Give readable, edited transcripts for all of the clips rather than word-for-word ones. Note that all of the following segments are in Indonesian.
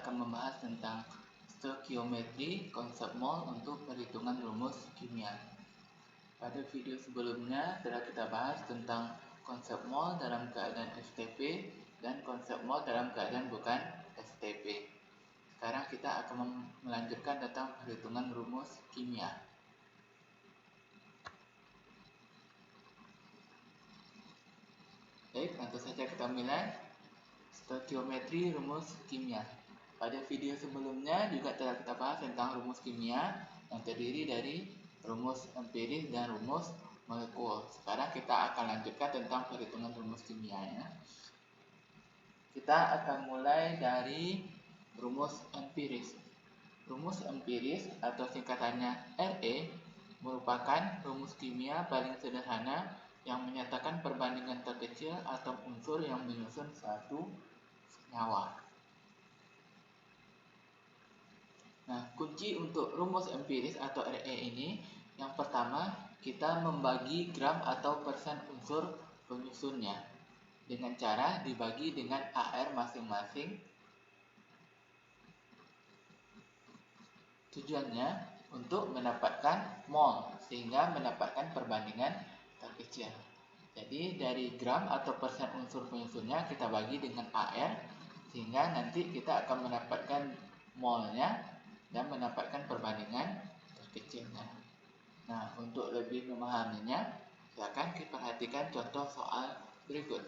akan membahas tentang stoikiometri, konsep mol untuk perhitungan rumus kimia. Pada video sebelumnya telah kita bahas tentang konsep mol dalam keadaan STP dan konsep mol dalam keadaan bukan STP. Sekarang kita akan melanjutkan tentang perhitungan rumus kimia. Baik, langsung saja kita mulai. Stoikiometri rumus kimia. Pada video sebelumnya juga telah kita bahas tentang rumus kimia yang terdiri dari rumus empiris dan rumus molekul. Sekarang kita akan lanjutkan tentang perhitungan rumus kimia ya. Kita akan mulai dari rumus empiris. Rumus empiris atau singkatannya RE merupakan rumus kimia paling sederhana yang menyatakan perbandingan terkecil atom unsur yang menyusun suatu senyawa. Nah, kunci untuk rumus empiris atau RE ini, yang pertama kita membagi gram atau persen unsur penyusunnya dengan cara dibagi dengan AR masing-masing. Tujuannya untuk mendapatkan mol sehingga mendapatkan perbandingan terkecil. Jadi dari gram atau persen unsur penyusunnya kita bagi dengan AR sehingga nanti kita akan mendapatkan molnya dan mendapatkan perbandingan terkecilnya. Nah, untuk lebih memahaminya, silakan kita perhatikan contoh soal berikut.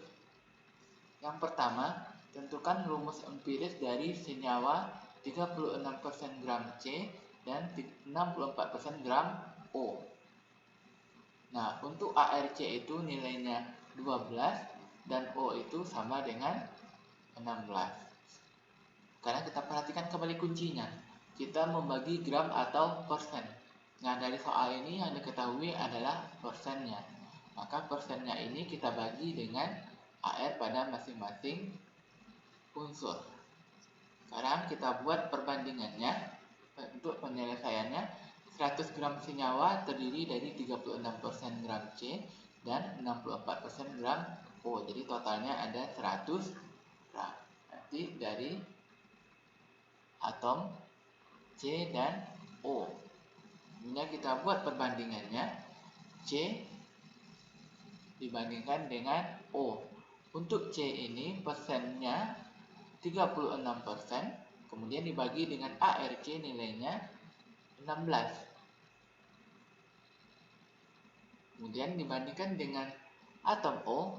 Yang pertama, tentukan rumus empiris dari senyawa 36% gram C dan 64% gram O. Nah, untuk ARC itu nilainya 12 dan O itu sama dengan 16. Sekarang kita perhatikan kembali kuncinya. Kita membagi gram atau persen. Nah, dari soal ini yang diketahui adalah persennya. Maka persennya ini kita bagi dengan AR pada masing-masing unsur. Sekarang kita buat perbandingannya. Untuk penyelesaiannya, 100 gram senyawa terdiri dari 36% gram C dan 64% gram O. Jadi totalnya ada 100 gram. Nanti dari atom C dan O. Kemudian kita buat perbandingannya. C dibandingkan dengan O. Untuk C ini persennya 36%, kemudian dibagi dengan ARC nilainya 16. Kemudian dibandingkan dengan atom O,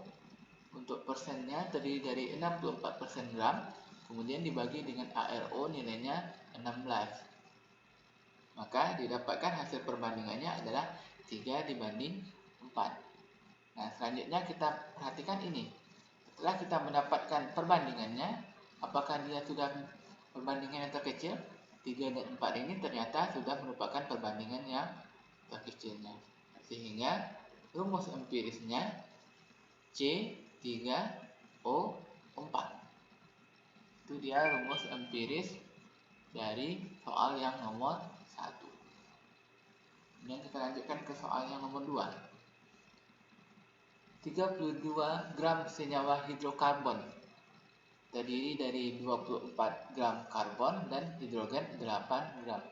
untuk persennya terdiri dari 64% gram, kemudian dibagi dengan ARO nilainya 16. Maka didapatkan hasil perbandingannya adalah 3 dibanding 4. Nah, selanjutnya kita perhatikan ini. Setelah kita mendapatkan perbandingannya, apakah dia sudah perbandingan yang terkecil? 3 dan 4 ini ternyata sudah merupakan perbandingan yang terkecilnya. Sehingga rumus empirisnya C3O4. Itu dia rumus empiris dari soal yang nomor 1. Kemudian kita lanjutkan ke soal yang nomor 2. 32 gram senyawa hidrokarbon terdiri dari 24 gram karbon dan hidrogen 8 gram.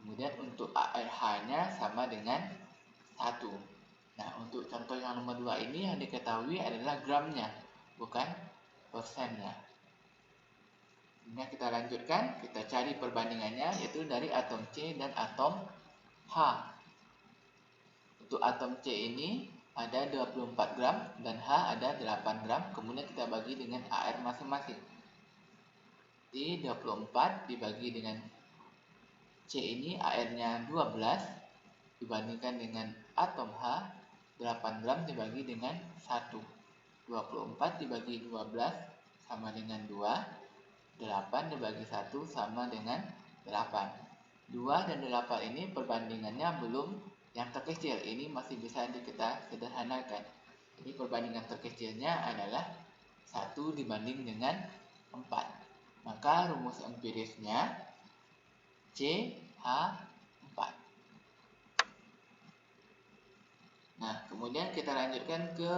Kemudian untuk ARH-nya sama dengan 1. Nah, untuk contoh yang nomor 2 ini yang diketahui adalah gramnya, bukan persennya. Kemudian kita lanjutkan, kita cari perbandingannya, yaitu dari atom C dan atom H. Untuk atom C ini ada 24 gram dan H ada 8 gram. Kemudian kita bagi dengan AR masing-masing. Jadi 24 dibagi dengan C ini AR-nya 12 dibandingkan dengan atom H, 8 gram dibagi dengan 1. 24 dibagi 12 sama dengan 2. 8 dibagi 1 sama dengan 8. 2 dan 8 ini perbandingannya belum yang terkecil. Ini masih bisa kita sederhanakan. Jadi perbandingan terkecilnya adalah 1 dibanding dengan 4. Maka rumus empirisnya CH4. Nah, kemudian kita lanjutkan ke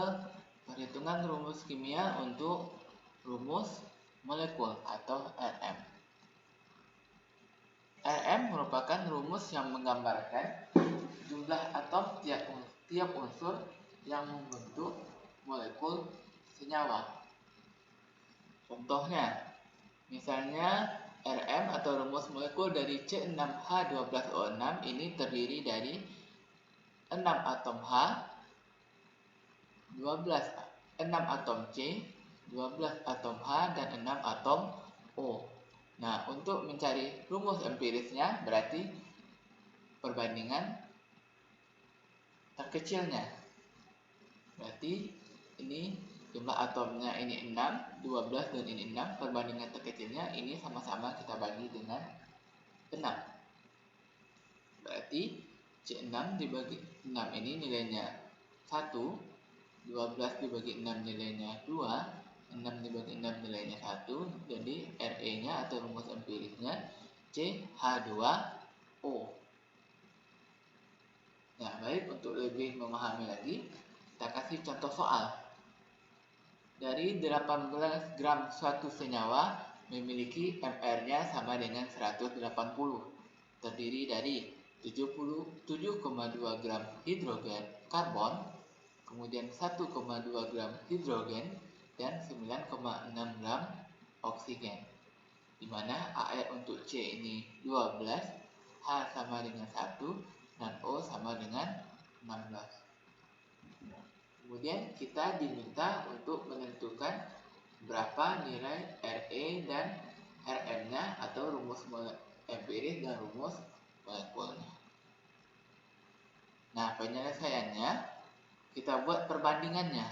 perhitungan rumus kimia untuk rumus molekul atau RM. rumus yang menggambarkan jumlah atom tiap unsur yang membentuk molekul senyawa. Contohnya, misalnya Rm atau rumus molekul dari C6H12O6 ini terdiri dari 6 atom H, 6 atom C, 12 atom H, dan 6 atom O. Nah, untuk mencari rumus empirisnya berarti perbandingan terkecilnya. Berarti ini jumlah atomnya ini 6, 12 dan ini 6. Perbandingan terkecilnya ini sama-sama kita bagi dengan 6. Berarti C6 dibagi 6 ini nilainya 1, 12 dibagi 6 nilainya 2, 6 dibagi 6 nilainya 1. Jadi Re-nya atau rumus empirisnya CH2O. Nah, baik, untuk lebih memahami lagi, kita kasih contoh soal. Dari 18 gram suatu senyawa memiliki MR-nya sama dengan 180. Terdiri dari 7,2 gram hidrogen karbon, kemudian 1,2 gram hidrogen, dan 9,6 gram oksigen. Di mana AR untuk C ini 12, H sama dengan 1, dan O sama dengan 16. Kemudian kita diminta untuk menentukan berapa nilai Re dan Rm-nya atau rumus empiris dan rumus molekulnya. Nah, penyelesaiannya kita buat perbandingannya,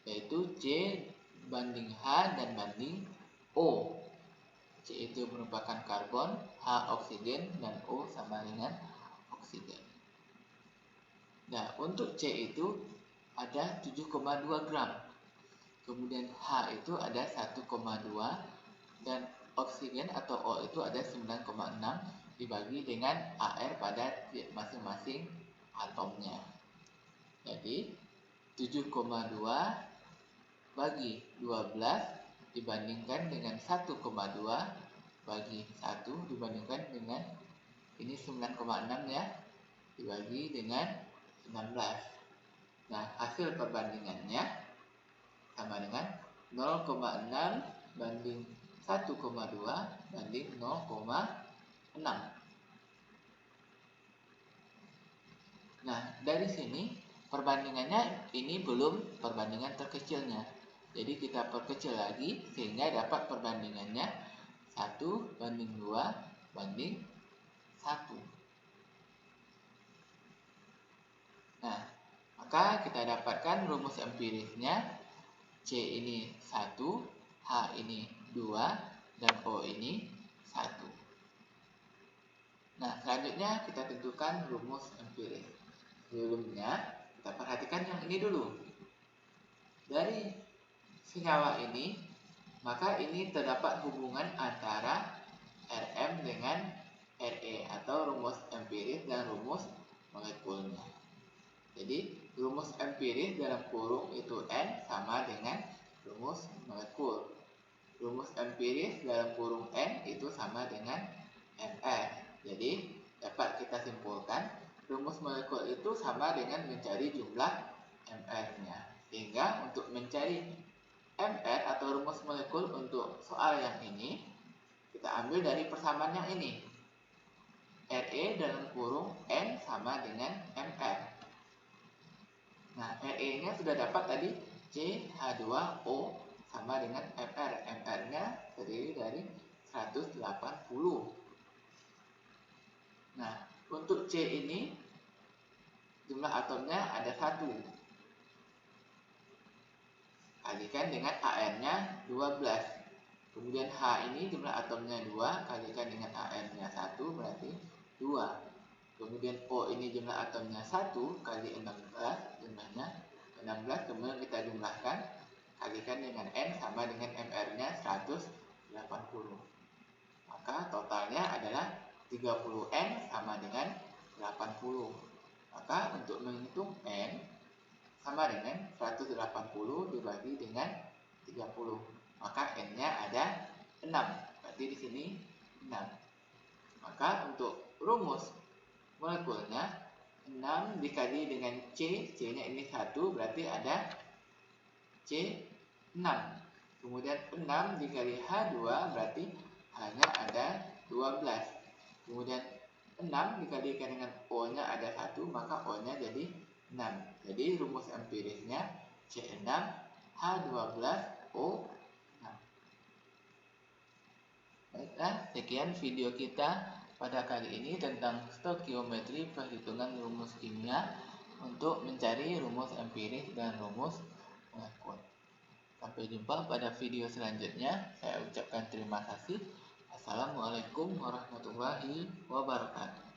yaitu C banding H dan banding O. C itu merupakan karbon, H oksigen, dan O sama dengan oksigen. Nah, untuk C itu ada 7,2 gram. Kemudian H itu ada 1,2 dan oksigen atau O itu ada 9,6 dibagi dengan AR pada masing-masing atomnya. Jadi 7,2 bagi 12 dibandingkan dengan 1,2 bagi 1 dibandingkan dengan ini 9,6 ya, dibagi dengan 16. Nah, hasil perbandingannya sama dengan 0,6 banding 1,2 banding 0,6. Nah, dari sini perbandingannya ini belum perbandingan terkecilnya. Jadi kita perkecil lagi sehingga dapat perbandingannya 1 banding 2 banding 1. Nah, maka kita dapatkan rumus empirisnya C ini 1, H ini 2, dan O ini 1. Nah, selanjutnya kita tentukan rumus empiris. Sebelumnya, kita perhatikan yang ini dulu. Dari senyawa ini, maka ini terdapat hubungan antara Rm dengan Re atau rumus empiris dan rumus molekulnya. Jadi, rumus empiris dalam kurung itu N sama dengan rumus molekul. Rumus empiris dalam kurung N itu sama dengan Mr. Jadi, dapat kita simpulkan rumus molekul itu sama dengan mencari jumlah Mr-nya. Sehingga untuk mencari Mr atau rumus molekul untuk soal yang ini, kita ambil dari persamaan yang ini. Re dalam kurung N sama dengan Mr. Nah, Re-nya sudah dapat tadi, CH2O sama dengan Mr. Mr-nya terdiri dari 180. Nah, untuk C ini jumlah atomnya ada 1. Kalikan dengan AR-nya 12. Kemudian H ini jumlah atomnya 2, kalikan dengan AR-nya 1 berarti 2. Kemudian O ini jumlah atomnya 1 kali 16, jumlahnya 16. Kemudian kita jumlahkan, kalikan dengan N sama dengan Mr-nya 180. Maka totalnya adalah 30N sama dengan 80. Maka untuk menghitung N sama dengan 180 dibagi dengan 30. Maka N-nya ada 6. Berarti di sini 6. Maka untuk rumus molekulnya 6 dikali dengan C, C-nya ini 1, berarti ada C6. Kemudian 6 dikali H2 berarti hanya ada 12. Kemudian 6 dikalikan dengan O-nya ada 1, maka O-nya jadi 6. Jadi rumus empirisnya C6 H12O6. Baiklah, sekian video kita pada kali ini tentang stokiometri perhitungan rumus kimia untuk mencari rumus empiris dan rumus molekul. Sampai jumpa pada video selanjutnya. Saya ucapkan terima kasih. Assalamualaikum warahmatullahi wabarakatuh.